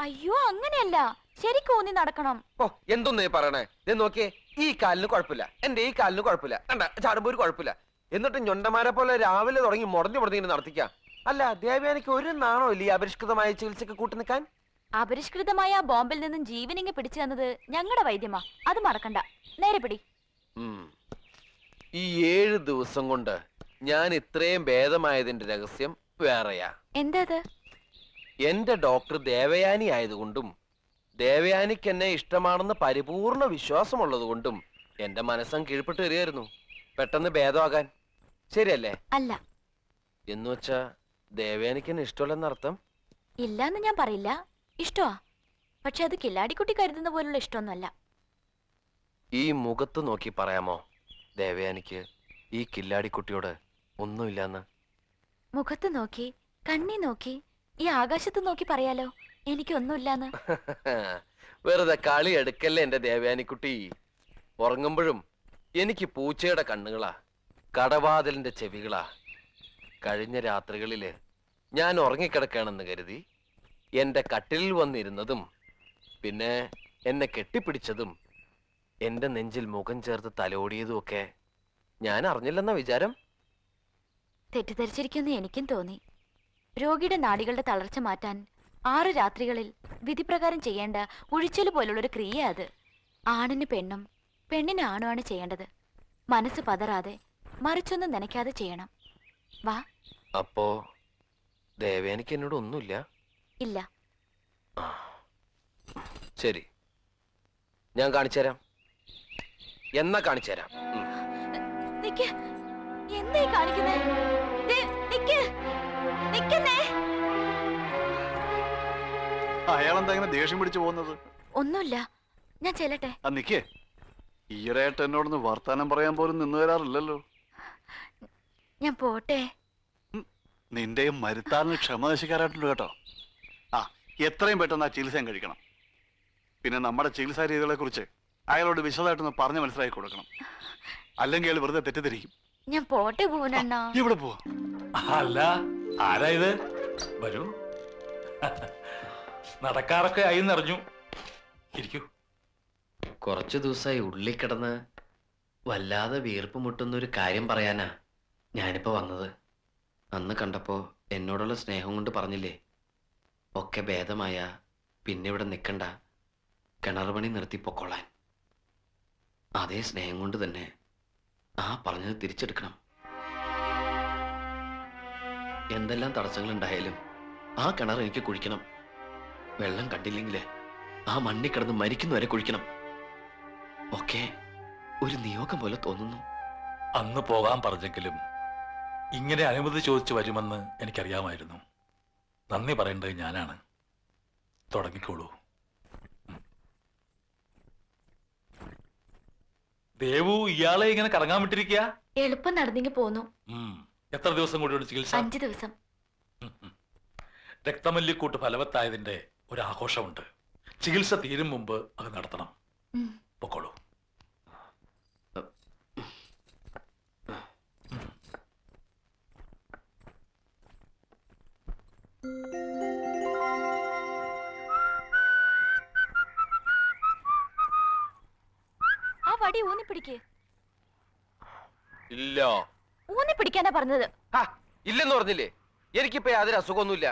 അയ്യോ അങ്ങനെയല്ല, ശരിക്കും ഊന്നി നടക്കണം. ഓ എന്തൊന്നേ പറയണേ. നോക്കിയേ, ഈ കാലിന് കുഴപ്പമില്ല, എന്റെ ഈ കാലിന് കുഴപ്പമില്ല, കണ്ട ചാടുമ്പോ ഒരു കുഴപ്പമില്ല. എന്നിട്ട് ഞൊണ്ടമാരെ പോലെ രാവിലെ തുടങ്ങി മുടഞ്ഞു മുടഞ്ഞിങ്ങനെ നടത്തിക്കാം. അല്ല ദേവയാനിക്ക് ഒരു നാണോ ഇല്ല ഈ അപരിഷ്കൃതമായ ചികിത്സക്ക് കൂട്ടി നിൽക്കാൻ? അപരിഷ്കൃതമായ ബോംബിൽ നിന്നും ജീവനിങ്ങ് പിടിച്ചു തന്നത് ഞങ്ങളുടെ വൈദ്യമാ, അത് മറക്കണ്ട. നേരെ പിടി. ഈ 7 ദിവസം കൊണ്ട് ഞാൻ ഇത്രയും ഭേദമായതിന്റെ രഹസ്യം വേറെയാ. എന്താ? എന്റെ ഡോക്ടർ ദേവയാനി ആയതുകൊണ്ടും ദേവയാനിക്ക് എന്നെ ഇഷ്ടമാണെന്ന് പരിപൂർണ വിശ്വാസമുള്ളത് കൊണ്ടും എന്റെ മനസ്സം കീഴ്പ്പെട്ട് വരികയായിരുന്നു പെട്ടെന്ന് ഭേദമാകാൻ. ശരിയല്ലേ? അല്ല. എന്നുവെച്ചാ ദേവയാനിക്ക് എന്നെ ഇഷ്ടമല്ലെന്നർത്ഥം? ഇല്ലാന്ന് ഞാൻ പറയില്ല, ഇഷ്ടമാ. പക്ഷെ അത് കില്ലാടിക്കുട്ടി കരുതുന്ന പോലുള്ള ഇഷ്ടമൊന്നുമല്ല. ഈ മുഖത്ത് നോക്കി പറയാമോ ദേവയാനിക്ക് ഈ കില്ലാടിക്കുട്ടിയോട് ഒന്നുമില്ലാന്ന്? മുഖത്ത് നോക്കി, കണ്ണി നോക്കി, ഈ ആകാശത്ത് നോക്കി പറയാലോ എനിക്കൊന്നുമില്ലാന്ന്. വെറുതെ കളി എടുക്കല്ലേ എന്റെ ദേവയാനിക്കുട്ടി. ഉറങ്ങുമ്പോഴും എനിക്ക് പൂച്ചയുടെ കണ്ണുകളാ, കടവാതിലിന്റെ ചെവികളാ. കഴിഞ്ഞ രാത്രികളില് ഞാൻ ഉറങ്ങിക്കിടക്കാണെന്ന് കരുതി എന്റെ കട്ടിലിൽ വന്നിരുന്നതും പിന്നെ എന്നെ കെട്ടിപ്പിടിച്ചതും എന്റെ നെഞ്ചിൽ മുഖം ചേർത്ത് തലോടിയതും ഒക്കെ ഞാൻ അറിഞ്ഞില്ലെന്ന വിചാരം? തെറ്റിദ്ധരിച്ചിരിക്കുമെന്ന് എനിക്കും തോന്നി. രോഗിയുടെ നാഡികളുടെ തളർച്ച മാറ്റാൻ 6 രാത്രികളിൽ വിധിപ്രകാരം ചെയ്യേണ്ട ഉഴിച്ചല് പോലുള്ളൊരു ക്രിയ അത്. ആണിന് പെണ്ണും പെണ്ണിന് ആണുമാണ് ചെയ്യേണ്ടത്. മനസ്സ് പതറാതെ മറിച്ചൊന്നും നനയ്ക്കാതെ ചെയ്യണം. വാ. അപ്പോ ദേവയാനിക്ക് എന്നോട് ഒന്നുമില്ല? ഇല്ല. ശരി, ഞാൻ കാണിച്ചു തരാം. എന്നാ കാണിച്ചു തരാം. എന്തായി കാണിക്കുന്നേ? അയാളെന്താ ഇങ്ങനെ ദേഷ്യം പിടിച്ചു പോകുന്നത്? ഒന്നുമില്ല, ഞാൻ ചെല്ലട്ടെ. നിക്കേ, ഈയിടെയായിട്ട് എന്നോടൊന്ന് വർത്താനം പറയാൻ പോലും നിന്ന് വരാറില്ലല്ലോ. ഞാൻ പോട്ടെ. നിന്റെയും മരുത്താറിന് ക്ഷമ നശിക്കാറായിട്ടുണ്ട് കേട്ടോ. എത്രയും പെട്ടെന്ന് ആ ചികിത്സ കഴിക്കണം. പിന്നെ നമ്മുടെ ചികിത്സാ രീതികളെ കുറിച്ച് അയാളോട് വിശദമായിട്ടൊന്ന് പറഞ്ഞ് മനസ്സിലാക്കി കൊടുക്കണം. അല്ലെങ്കിൽ അയാൾ വെറുതെ തെറ്റിദ്ധരിക്കും. ഞാൻ പോട്ടെ പൂവനണ്ണ. ഇവിടെ പോവാ. അല്ല, ആരാ ഇത്? വരൂ. നടക്കാറൊക്കെ ആയി നിറഞ്ഞു. ഇരിക്കൂ. കുറച്ചു ദിവസമായി ഉള്ളിൽ കിടന്ന് വല്ലാതെ വീർപ്പ് മുട്ടുന്ന ഒരു കാര്യം പറയാനാ ഞാനിപ്പോ വന്നത്. അന്ന് കണ്ടപ്പോ എന്നോടുള്ള സ്നേഹം കൊണ്ട് പറഞ്ഞില്ലേ, ഒക്കെ ഭേദമായ പിന്നെ ഇവിടെ നിൽക്കണ്ട, കിണർ പണി നിർത്തി പൊക്കോളാൻ. അതേ സ്നേഹം കൊണ്ട് തന്നെ ആ പറഞ്ഞത് തിരിച്ചെടുക്കണം. എന്തെല്ലാം തടസ്സങ്ങൾ ഉണ്ടായാലും ആ കിണർ എനിക്ക് കുഴിക്കണം. വെള്ളം കണ്ടില്ലെങ്കിൽ ആ മണ്ണി കിടന്ന് മരിക്കുന്നവരെ കുഴിക്കണം. ഒക്കെ ഒരു നിയോഗം പോലെ തോന്നുന്നു. അന്ന് പോകാൻ പറഞ്ഞെങ്കിലും ഇങ്ങനെ അനുമതി ചോദിച്ചു വരുമെന്ന് എനിക്കറിയാമായിരുന്നു. നന്ദി പറയേണ്ടത് ഞാനാണ്. തുടങ്ങിക്കോളൂ. ദേവു ഇയാളെ ഇങ്ങനെ കറങ്ങാൻ വിട്ടിരിക്കുക? എളുപ്പം നടന്നെങ്കിൽ പോന്നു. എത്ര ദിവസം കൂടിയുണ്ട് ചികിത്സ? 5 ദിവസം. രക്തമല്ലിക്കൂട്ട് ഫലവത്തായതിന്റെ ഒരു ആഘോഷമുണ്ട്. ചികിത്സ തീരും മുമ്പ് അത് നടത്തണം. പൊക്കോളൂ. ആ വടി ഊന്നി പിടിക്ക്. ഇല്ല. ഊന്നി പിടിക്കാനാ പറഞ്ഞത്. ഇല്ലെന്ന് പറഞ്ഞില്ലേ? എനിക്കിപ്പോ യാതൊരു അസുഖമൊന്നുമില്ല.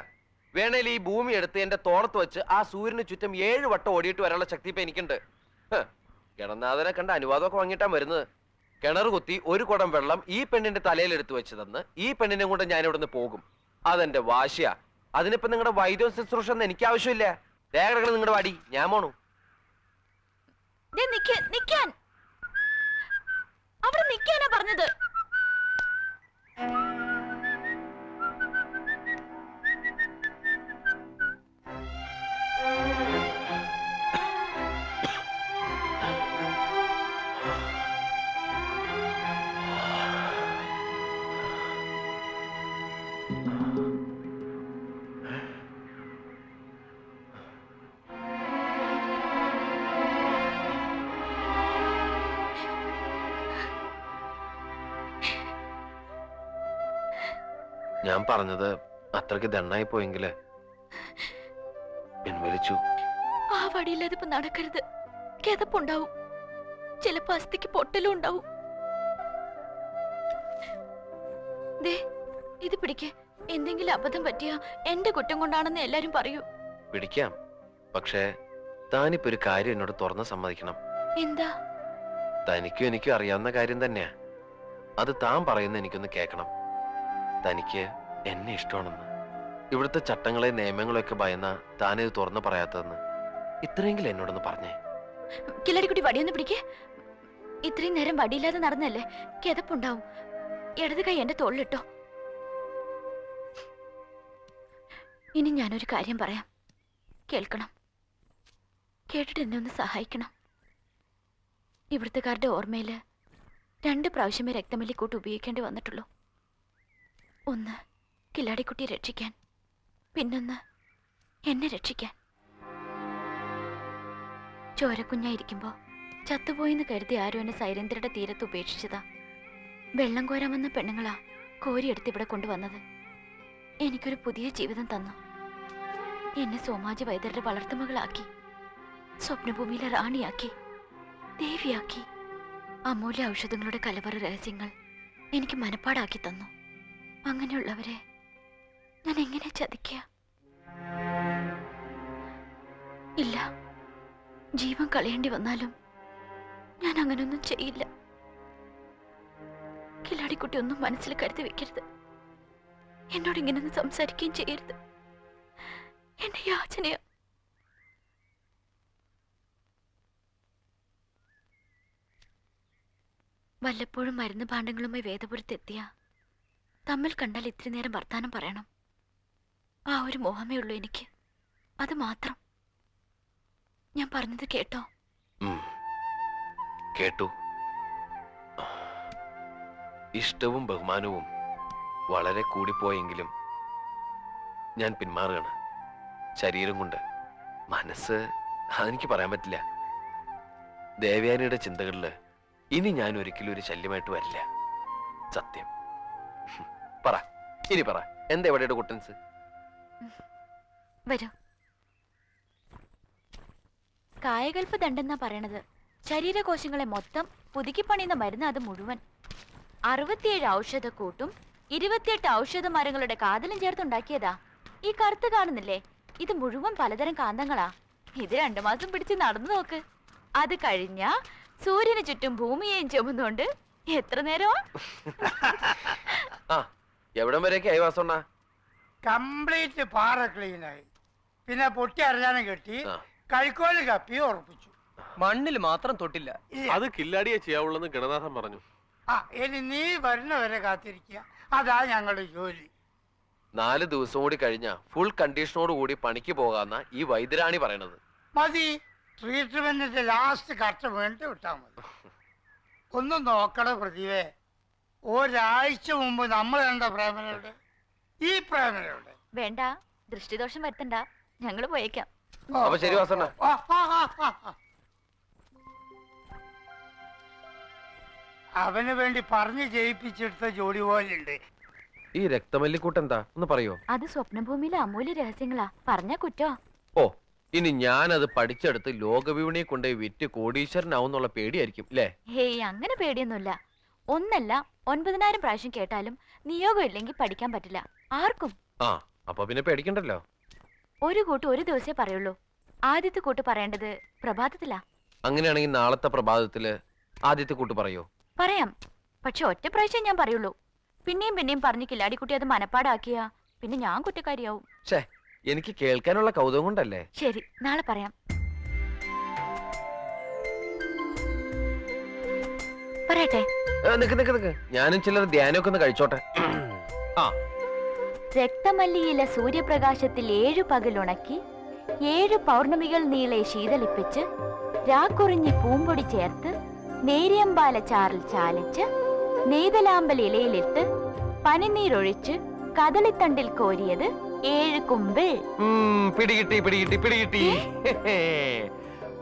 വേണേൽ ഈ ഭൂമി എടുത്ത് എന്റെ തോളത്ത് വെച്ച് ആ സൂര്യന് ചുറ്റും 7 വട്ടം ഓടിയിട്ട് വരാനുള്ള ശക്തി ഇപ്പൊ എനിക്കുണ്ട്. കിണനാഥനെ കണ്ട അനുവാദമൊക്കെ വാങ്ങിയിട്ടാ വരുന്നത്. കിണർ കുത്തി ഒരു കുടം വെള്ളം ഈ പെണ്ണിന്റെ തലയിൽ എടുത്തു വെച്ച് തന്ന് ഈ പെണ്ണിനെ കൊണ്ട് ഞാൻ ഇവിടുന്ന് പോകും. അതെന്റെ വാശിയാ. അതിനിപ്പോ നിങ്ങളുടെ വൈദ്യ ശുശ്രൂഷ ഒന്നും എനിക്ക് ആവശ്യമില്ല. രേഖകൾ നിങ്ങളുടെ വാടി, ഞാൻ പോണു. അവിടെ നിൽക്കാനാ പറഞ്ഞത്. ഞാൻ പറഞ്ഞത് അത്രയ്ക്ക് ദണ്ണായി പോയെങ്കില് പിൻവലിച്ചു. ആ വടിയില്ലാതെ ഇപ്പൊ നടക്കരുത്. കിതപ്പുണ്ടാവും, ചിലപ്പോ അസ്ഥിക്ക് പൊട്ടലും ഉണ്ടാവും. ദേ ഇത് പിടിക്ക്. എന്തെങ്കിലും അബദ്ധം പറ്റിയ എന്റെ കുറ്റം കൊണ്ടാണെന്ന് എല്ലാരും പറയൂ. പിടിക്കാം, പക്ഷേ താനിപ്പോ ഒരു കാര്യം എന്നോട് തുറന്ന് സമ്മതിക്കണം. എന്താ? തനിക്കും എനിക്കും അറിയാവുന്ന കാര്യം തന്നെയാ. അത് താൻ പറയുന്ന എനിക്കൊന്ന് കേൾക്കണം. തനിക്ക് എന്നെ ഇഷ്ടമാണെന്ന്, ഇവിടുത്തെ ചട്ടങ്ങളെ നിയമങ്ങളെയൊക്കെ ഭയന്ന താനിത് തുറന്ന് പറയാത്തതെന്ന് ഇത്രയെങ്കിലും എന്നോടൊന്ന് പറഞ്ഞേ. കില്ലാടിക്കുട്ടി വടിയൊന്ന് പിടിക്കേ. ഇത്രയും നേരം വടിയില്ലാതെ നടന്നല്ലേ, കിതപ്പുണ്ടാവും. ഇടത് കൈ എന്റെ തോളിലിട്ടോ. ഇനി ഞാനൊരു കാര്യം പറയാം, കേൾക്കണം. കേട്ടിട്ട് എന്നെ ഒന്ന് സഹായിക്കണം. ഇവിടുത്തുകാരുടെ ഓർമ്മയില് 2 പ്രാവശ്യമേ രക്തമല്ലിക്കൂട്ട് ഉപയോഗിക്കേണ്ടി വന്നിട്ടുള്ളൂ. ഒന്ന് കില്ലാടിക്കുട്ടിയെ രക്ഷിക്കാൻ, പിന്നൊന്ന് എന്നെ രക്ഷിക്കാൻ. ചോരക്കുഞ്ഞായിരിക്കുമ്പോ ചത്തുപോയിന്ന് കരുതി ആരും എന്നെ സൈരന്ധ്രയുടെ തീരത്ത് ഉപേക്ഷിച്ചതാ. വെള്ളം കോരാൻ വന്ന പെണ്ണുങ്ങളാ കോരിയെടുത്ത് ഇവിടെ കൊണ്ടുവന്നത്. എനിക്കൊരു പുതിയ ജീവിതം തന്നു. എന്നെ സോമാജി വൈദ്യരുടെ വളർത്തുമകളാക്കി, സ്വപ്നഭൂമിയിലെ റാണിയാക്കി, ദേവിയാക്കി. അമൂല്യ ഔഷധങ്ങളുടെ കലവറ രഹസ്യങ്ങൾ എനിക്ക് മനപ്പാടാക്കി തന്നു. അങ്ങനെയുള്ളവരെ ഞാൻ എങ്ങനെ ചതിക്കുക? ഇല്ല, ജീവൻ കളയേണ്ടി വന്നാലും ഞാൻ അങ്ങനൊന്നും ചെയ്യില്ല. കില്ലാടിക്കുട്ടി ഒന്നും മനസ്സിൽ കരുതി വെക്കരുത്. എന്നോട് ഇങ്ങനൊന്നും സംസാരിക്കുകയും ചെയ്യരുത്. എന്റെ യാചനയാ. വല്ലപ്പോഴും മരുന്ന് ഭാണ്ഡങ്ങളുമായി വേദപുരത്തെത്തിയ തമ്മിൽ കണ്ടാൽ ഇത്തിരി നേരം വർത്താനം പറയണം. ആ ഒരു മോഹമേ ഉള്ളൂ എനിക്ക്, അത് മാത്രം. ഞാൻ പറഞ്ഞത് കേട്ടോ? കേട്ടു. ഇഷ്ടവും ബഹുമാനവും വളരെ കൂടിപ്പോയെങ്കിലും ഞാൻ പിന്മാറുകയാണ്. ശരീരം കൊണ്ട്, മനസ്സ് അതെനിക്ക് പറയാൻ പറ്റില്ല. ദേവയാനിയുടെ ചിന്തകളില് ഇനി ഞാൻ ഒരിക്കലും ഒരു ശല്യമായിട്ട് വരില്ല. സത്യം. പറ, ഇനി പറ, എന്താ എവിടെയുടെ കുട്ടൻസ്? വരൂ. കായകൽപ്പ ദണ്ടെന്നാ പറയണത്. ശരീരകോശങ്ങളെ മൊത്തം പുതുക്കി പണിയുന്ന മരുന്ന് അത് മുഴുവൻ. 67 ഔഷധക്കൂട്ടും 28 ഔഷധ മരങ്ങളുടെ കാതലും ചേർത്തുണ്ടാക്കിയതാ. ഈ കറുത്ത് കാണുന്നില്ലേ, ഇത് മുഴുവൻ പലതരം കാന്തങ്ങളാ. ഇത് 2 മാസം പിടിച്ച് നടന്നു നോക്ക്. അത് കഴിഞ്ഞ സൂര്യന് ചുറ്റും ഭൂമിയെയും ചുമന്നുകൊണ്ട് എത്ര നേരമാ? ആ, എവിടം വരെയൊക്കെ ആയി വാസണ്ണ? കംപ്ലീറ്റ് പാറ ക്ലീനായി. പിന്നെ പൊട്ടി അരഞ്ഞാനും കെട്ടി കൈക്കോല് കപ്പി ഉറപ്പിച്ചു. മണ്ണിൽ മാത്രം തൊട്ടില്ല. അത് കില്ലാടിയെ ചെയ്യാവുള്ളെന്ന് ഗണനാഥൻ പറഞ്ഞു. ആ, ഇനി നീ വരുന്നവരെ കാത്തിരിക്കുക. അതാ ഞങ്ങളുടെ ജോലി. 4 ദിവസം കൂടി കഴിഞ്ഞ ഫുൾ കണ്ടീഷനോട് കൂടി പണിക്ക് പോകാന്ന ഈ വൈദ്യരാണി പറയണത്. മതി, ട്രീറ്റ്മെന്റിന്റെ ലാസ്റ്റ് കഷ്ടം വേണ്ടി വിട്ടാ മതി. ഒന്ന് നോക്കണ പ്രതിഭേ, ഒരാഴ്ച മുമ്പ് നമ്മൾ കണ്ട പ്രേമനയുടെ ഈ പ്രേമനയുടെ വേണ്ട, ദൃഷ്ടിദോഷം വരുത്തണ്ട, ഞങ്ങള് പോയേക്കാം. അപ്പൊ ശരി വാസണ്ണ. അവന് വേണ്ടി പറഞ്ഞു ജയിപ്പിച്ചെടുത്ത ജോലി പോലുണ്ട്. ഈ രക്തമല്ലിക്കൂട്ട് എന്താ ഒന്ന് പറയോ? അത് സ്വപ്നഭൂമിയിലെ അമൂല്യ രഹസ്യങ്ങളാ, പറഞ്ഞ കുറ്റോ? ഓ, ഇനി ഞാനത് പഠിച്ചെടുത്ത് ലോകവിപണിയെ കൊണ്ടുപോയി വിറ്റ് കോടീശ്വരനാവുന്നുള്ള പേടിയായിരിക്കും അല്ലേ? ഹേയ്, അങ്ങനെ പേടിയൊന്നുമില്ല. ഒന്നല്ല 9000 പ്രാവശ്യം കേട്ടാലും നിയോഗം ഇല്ലെങ്കിൽ പഠിക്കാൻ പറ്റില്ല ആർക്കും. ആ, അപ്പൊ പിന്നെ പേടിക്കണ്ടല്ലോ. ഒരു കൂട്ട് ഒരു ദിവസേ പറയുള്ളൂ. ആദ്യത്തെ കൂട്ട് പറയേണ്ടത് പ്രഭാതത്തിലാ. അങ്ങനെയാണെങ്കിൽ നാളത്തെ പ്രഭാതത്തില് ആദ്യത്തെ കൂട്ട് പറയോ? പറയാം, പക്ഷെ ഒറ്റ പ്രാവശ്യം ഞാൻ പറയുള്ളൂ. പിന്നെയും പിന്നെയും പറഞ്ഞു കില്ലാടിക്കുട്ടി അത് മനപ്പാടാക്കിയ പിന്നെ ഞാൻ കുറ്റക്കാരിയാവും. ഛേ, എനിക്ക് കേൾക്കാനുള്ള കൗതുകം കൊണ്ടല്ലേ. ശരി, നാളെ പറയാം. പറയട്ടെ? നിക്ക്, ഞാനും ചിലർ ധ്യാനമൊക്കെ ഒന്ന് കഴിച്ചോട്ടെ. ആ, രക്തമല്ലിയില സൂര്യപ്രകാശത്തിൽ 7 പകലുണക്കി 7 പൗർണമികൾ നീളെ ശീതളിപ്പിച്ച് രാക്കുറിഞ്ഞി പൂമ്പൊടി ചേർത്ത് നേരിയമ്പാല ചാറിൽ ചാലിച്ച് നെയ്തലാമ്പൽ ഇലയിലിട്ട് പനിനീരൊഴിച്ച് കദളിത്തണ്ടിൽ കോരിയത് 7 കുമ്പിൾ. പിടികിട്ടി.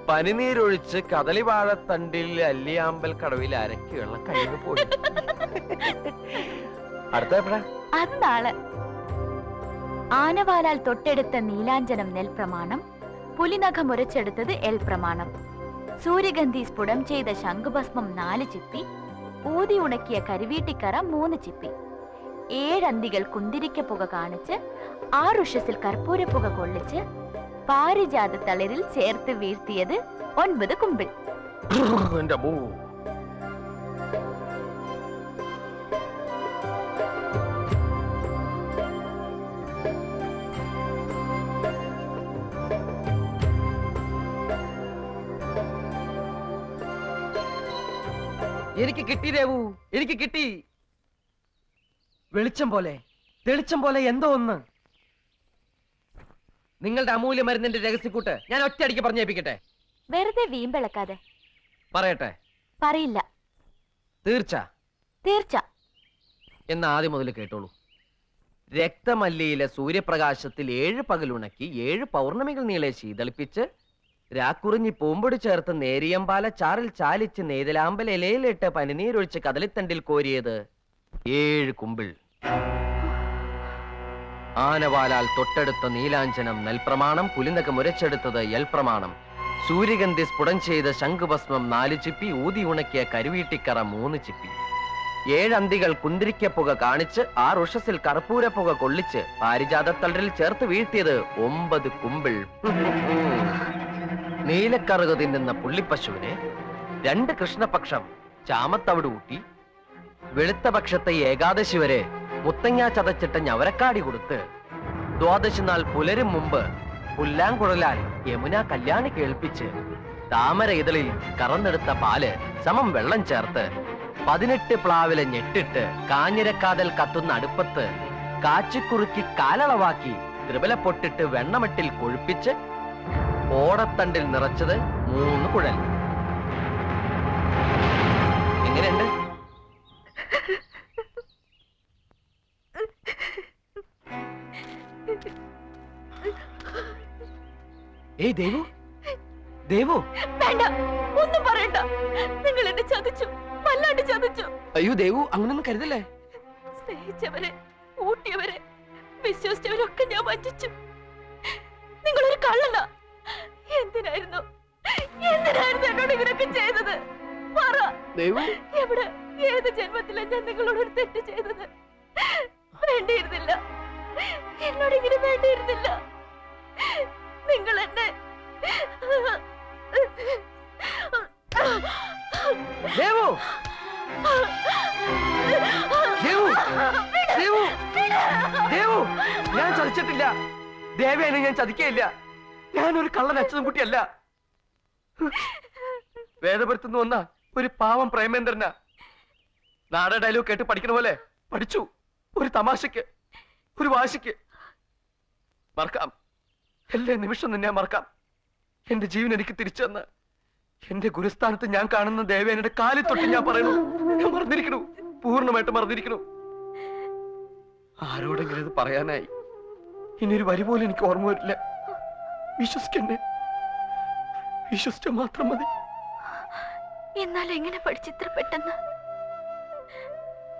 പനിനീരൊഴിച്ച് കദളിവാഴത്തണ്ടിൽ അല്ലിയാമ്പൽ കടവിൽ അരക്കി വെള്ളം കഴിഞ്ഞു പോയി. അടുത്ത അത് നാളെ. ആനവാലാൽ തൊട്ടെടുത്ത നീലാഞ്ജനം നെൽപ്രമാണം പുലിനഖം ഉരച്ചെടുത്തത് എൽ പ്രമാണം. സൂര്യഗന്ധി സ്ഫുടം ചെയ്ത ശംഖുഭസ്മം 4 ചിപ്പി, ഊതി ഉണക്കിയ കരിവീട്ടിക്കറ 3 ചിപ്പി, 7 അന്തികൾ കുന്തിരിക്ക പുക കാണിച്ച് 6 ഉഷസിൽ കർപ്പൂരപ്പുക കൊള്ളിച്ച് പാരിജാത തളിരിൽ ചേർത്ത് വീഴ്ത്തിയത് 9 കുമ്പിൾ. എന്റെ അമ്മോ. എനിക്ക് കിട്ടി ദേവു, എനിക്ക് കിട്ടി. വെളിച്ചം പോലെ, തെളിച്ചം പോലെ എന്തോ ഒന്ന്. നിങ്ങളുടെ അമൂല്യ മരുന്നിന്റെ രഹസ്യക്കൂട്ട് ഞാൻ ഒറ്റയടിക്ക് പറഞ്ഞേപ്പിക്കട്ടെ. വെറുതെ വീമ്പിളക്കാതെ. പറയട്ടെ? പറയില്ല. തീർച്ച? തീർച്ച. എന്ന് ആദ്യം മുതൽ കേട്ടോളൂ. രക്തമല്ലിയിലെ സൂര്യപ്രകാശത്തിൽ 7 പകലുണക്കി 7 പൗർണമികൾ നീളെ ശീതളിപ്പിച്ച് രാക്കുറിഞ്ഞി പൂമ്പൊടി ചേർത്ത് നേരിയമ്പാല ചാറിൽ ചാലിച്ച് നെയ്തലാമ്പൽ ഇലയിലിട്ട് പനിനീരൊഴിച്ച് കദളിത്തണ്ടിൽ കോരിയത് 7 കുമ്പിൾ. ആനവാലാൽ തൊട്ടെടുത്ത നീലാഞ്ചനം നെൽപ്രമാണം, പുലിനകം ഉരച്ചെടുത്തത് എൽ പ്രമാണം, സൂര്യഗന്ധി സ്ഫുടം ചെയ്ത ശംഖുഭസ്മം 4 ചിപ്പി, ഊതി ഉണക്കിയ കരുവീട്ടിക്കറ 3 ചിപ്പി, 7 അന്തികൾ കുന്തിരിക്കപ്പുക കാണിച്ച് 6 ഉഷസിൽ കർപ്പൂരപ്പുക കൊള്ളിച്ച് പാരിജാതത്തളിരിൽ ചേർത്ത് വീഴ്ത്തിയത് 9 കുമ്പിൾ. നീലക്കറുക് തിന്നുന്ന പുള്ളിപ്പശുവിനെ 2 കൃഷ്ണപക്ഷം ചാമത്തവിട് ഊട്ടി വെളുത്ത പക്ഷത്തെ ഏകാദശി വരെ മുത്തങ്ങ ചതച്ചിട്ട ഞവരക്കാടി കൊടുത്ത് ദ്വാദശി നാൾ പുലരും മുമ്പ് പുല്ലാങ്കുഴലാൽ യമുന കല്യാണി കേൾപ്പിച്ച് താമര ഇതളിൽ കറന്നെടുത്ത പാല് സമം വെള്ളം ചേർത്ത് 18 പ്ലാവിലെ ഞെട്ടിട്ട് കാഞ്ഞിരക്കാതൽ കത്തുന്ന അടുപ്പത്ത് കാച്ചിക്കുറുക്കി കാലളവാക്കി ത്രിപല പൊട്ടിട്ട് വെണ്ണമട്ടിൽ കൊഴുപ്പിച്ച് ഓടത്തണ്ടിൽ നിറച്ചത് 3 കുഴൽ. എങ്ങനെയുണ്ട്? ഏയ് ദേവു, ദേവു! വേണ്ട, ഒന്നും പറയണ്ട. നിങ്ങൾ എന്നെ ചതിച്ചു, വല്ലാണ്ട് ചതിച്ചു. അയ്യോ ദേവു, അങ്ങനൊന്നും കരുതല്ലേ. സ്നേഹിച്ചവരെ, ഊട്ടിയവരെ, വിശ്വസിച്ചവരൊക്കെ ഞാൻ വഞ്ചിച്ചു. നിങ്ങളൊരു കള്ളനാ. എന്തിനായിരുന്നു എന്നോട് ഇങ്ങനെയൊക്കെ ചെയ്തത്? പറ ദേവു. എവിടെ, ഏത് ജന്മത്തിലാണ് ഞാൻ നിങ്ങളോട് ഒരു തെറ്റ് ചെയ്തത്? വേണ്ടിയിരുന്നില്ല, എന്നോട് ഇങ്ങനെ വേണ്ടിയിരുന്നില്ല. നിങ്ങൾ എന്നെ ദേവു, ദേവു, ദേവു, ദേവു! ഞാൻ ചതിച്ചിട്ടില്ല. ദേവേനെ ഞാൻ ചതിക്കയില്ല. ഞാനൊരു കള്ളൻ അച്ഛനും കുട്ടിയല്ല. വേദപുരത്തുനിന്ന് വന്ന ഒരു പാവം പ്രേമേന്ദ്രനാ. നാടക ഡയലോഗ് കേട്ട് പഠിക്കണ പോലെ പഠിച്ചു. ഒരു തമാശക്ക്, ഒരു വാശിക്ക്. മറക്കാം, എല്ലാ നിമിഷം നിന്നെ മറക്കാം. എന്റെ ജീവൻ എനിക്ക് തിരിച്ചു തന്ന എന്റെ ഗുരുസ്ഥാനത്ത് ഞാൻ കാണുന്ന ദേവേനയുടെ കാലിൽ തൊട്ട് ഞാൻ പറയുന്നു, ഞാൻ മറന്നിരിക്കണു, പൂർണ്ണമായിട്ട് മറന്നിരിക്കണു. ആരോടെങ്കിലും ഇത് പറയാനായി ഇനിയൊരു വരി പോലും എനിക്ക് ഓർമ്മ വരില്ല. വിശ്വസിക്കണ്ടേ? വിശ്വസിച്ച മാത്രം മതി. എന്നാൽ എങ്ങനെ പഠിച്ചിത്ര പെട്ടെന്ന്?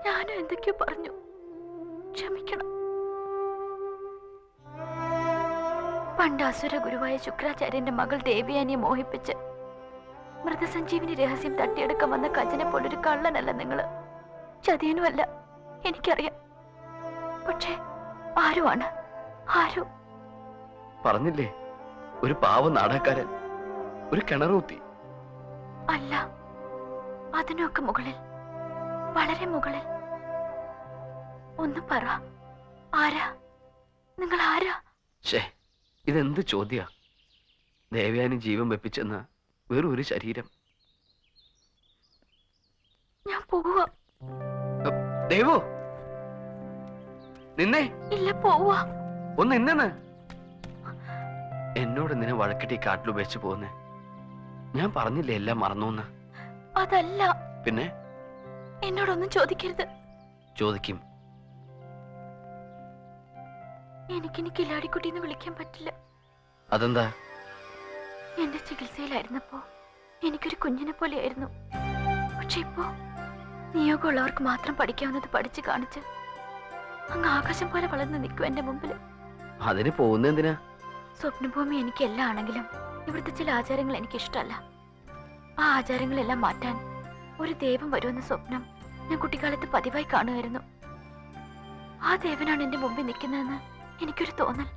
ഞാനും എന്തൊക്കെയോ പറഞ്ഞു, ക്ഷമിക്കണം. പണ്ട് അസുര ഗുരുവായ ശുക്രാചാര്യന്റെ മകൾ ദേവയാനിയെ മോഹിപ്പിച്ച് മൃതസഞ്ജീവിനി രഹസ്യം തട്ടിയെടുക്കാൻ വന്ന കജനെ പോലൊരു കള്ളനല്ല നിങ്ങള്, ചതിയനുമല്ല, എനിക്കറിയാം. പക്ഷേ ആരുമാണ്? ആരു? പറഞ്ഞില്ലേ, ഒരു പാവ നാടകക്കാരൻ, ഒരു കിണറൂത്തി. അല്ല, അതിനൊക്കെ മുകളിൽ, വളരെ മുകളിൽ. ഒന്ന് പറ, ആരാ നിങ്ങൾ? ആരാ? ഇതെന്ത് ചോദ്യ? ദേവയാനി ജീവൻ വെപ്പിച്ചെന്ന വേറൊരു ശരീരം. ഞാൻ പോവാ. ദേവു, നിന്നെ. ഇല്ല, പോവാ. ഒന്ന് നിന്നെന്ന്. എന്നോട് നിന്നെ വഴക്കിട്ടി കാട്ടിലുപേക്ഷിച്ച് പോകുന്നേ. ഞാൻ പറഞ്ഞില്ലേ എല്ലാം മറന്നൂന്ന്? അതല്ല. പിന്നെ? എന്നോടൊന്നും ചോദിക്കരുത്. ചോദിക്കും. എനിക്കിനി കിലാടിക്കുട്ടി എന്ന് വിളിക്കാൻ പറ്റില്ല. അതെന്താ? എന്റെ ചികിത്സയിലായിരുന്നപ്പോ എനിക്കൊരു കുഞ്ഞിനെ പോലെയായിരുന്നു. പക്ഷെ ഇപ്പോ നിയോഗമുള്ളവർക്ക് മാത്രം പഠിക്കാവുന്നത് പഠിച്ചു കാണിച്ച് അങ്ങ് ആകാശം പോലെ വളർന്ന് നിൽക്കും എന്റെ മുമ്പിൽ. അതിന് പോകുന്ന എന്തിനാ? സ്വപ്നഭൂമി എനിക്ക് എല്ലാം ആണെങ്കിലും ഇവിടുത്തെ ചില ആചാരങ്ങൾ എനിക്ക് ഇഷ്ടമല്ല. ആ ആചാരങ്ങളെല്ലാം മാറ്റാൻ ഒരു ദേവൻ വരുമെന്ന സ്വപ്നം ഞാൻ കുട്ടിക്കാലത്ത് പതിവായി കാണുമായിരുന്നു. ആ ദേവനാണ് എന്റെ മുമ്പിൽ നിൽക്കുന്നതെന്ന് എനിക്കൊരു തോന്നൽ.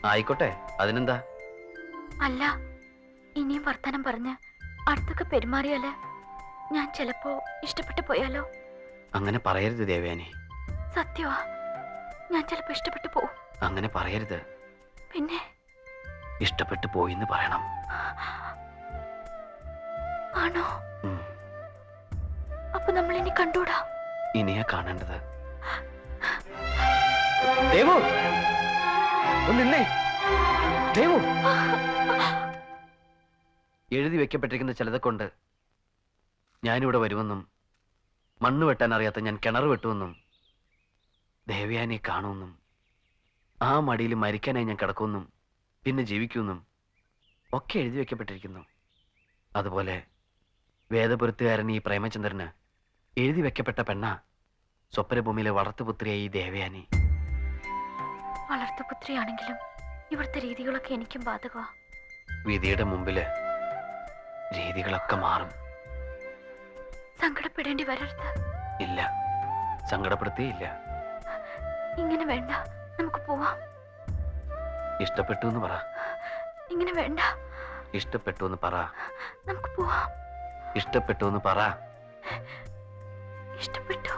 ആയിക്കോട്ടെ, അതിനെന്താ? അല്ല, ഇനിയും വർത്തമാനം പറഞ്ഞ് അടുത്തൊക്കെ പെരുമാറിയാല് ഞാൻ ചിലപ്പോ ഇഷ്ടപ്പെട്ടു പോയാലോ? അങ്ങനെ പറയരുത് ദേവയാനി. സത്യമാ, ഞാൻ ചിലപ്പോ ഇഷ്ടപ്പെട്ടു പോവും. അങ്ങനെ പറയരുത്. പിന്നെ ഇഷ്ടപ്പെട്ടു പോയിന്ന് പറയണം. ആണോ? ഉം. അപ്പൊ നമ്മൾ ഇനി കണ്ടൂടാ? ഇനിയാ കാണേണ്ടത്. ദേവു, ഒന്ന് നിന്നേ. ദേവു, എഴുതി വെക്കപ്പെട്ടിരിക്കുന്ന ചിലതൊക്കെ ഉണ്ട്. ഞാനിവിടെ വരുമെന്നും മണ്ണ് വെട്ടാൻ അറിയാത്ത ഞാൻ കിണർ വെട്ടുമെന്നും ദേവയാനിയെ കാണുമെന്നും ആ മടിയിൽ മരിക്കാനായി ഞാൻ കിടക്കുമെന്നും പിന്നെ ജീവിക്കുമെന്നും ഒക്കെ എഴുതി വെക്കപ്പെട്ടിരിക്കുന്നു. അതുപോലെ വേദപുരത്തുകാരൻ ഈ പ്രേമചന്ദ്രന് എഴുതി വെക്കപ്പെട്ട പെണ്ണ സ്വപ്നഭൂമിയിലെ വളർത്തുപുത്രിയായി ഈ ദേവയാനി. വളർത്തുപുത്രിയാണെങ്കിലും ഇവിടുത്തെ രീതികളൊക്കെ എനിക്കും ബാധകമാ. വിധിയുടെ മുമ്പില് രീതികളൊക്കെ മാറും. സങ്കടപ്പെടേണ്ടി വരരുത്. ഇല്ല, സങ്കടപ്പെടുത്തിയില്ല. ഇങ്ങനെ വേണ്ട, നമുക്ക് പോവാം. ഇഷ്ടപ്പെട്ടു എന്ന് പറ. ഇങ്ങനെ വേണ്ട, ഇഷ്ടപ്പെട്ടു എന്ന് പറ. നമുക്ക് പോവാം. ഇഷ്ടപ്പെട്ടു എന്ന് പറ. ഇഷ്ടപ്പെട്ടു.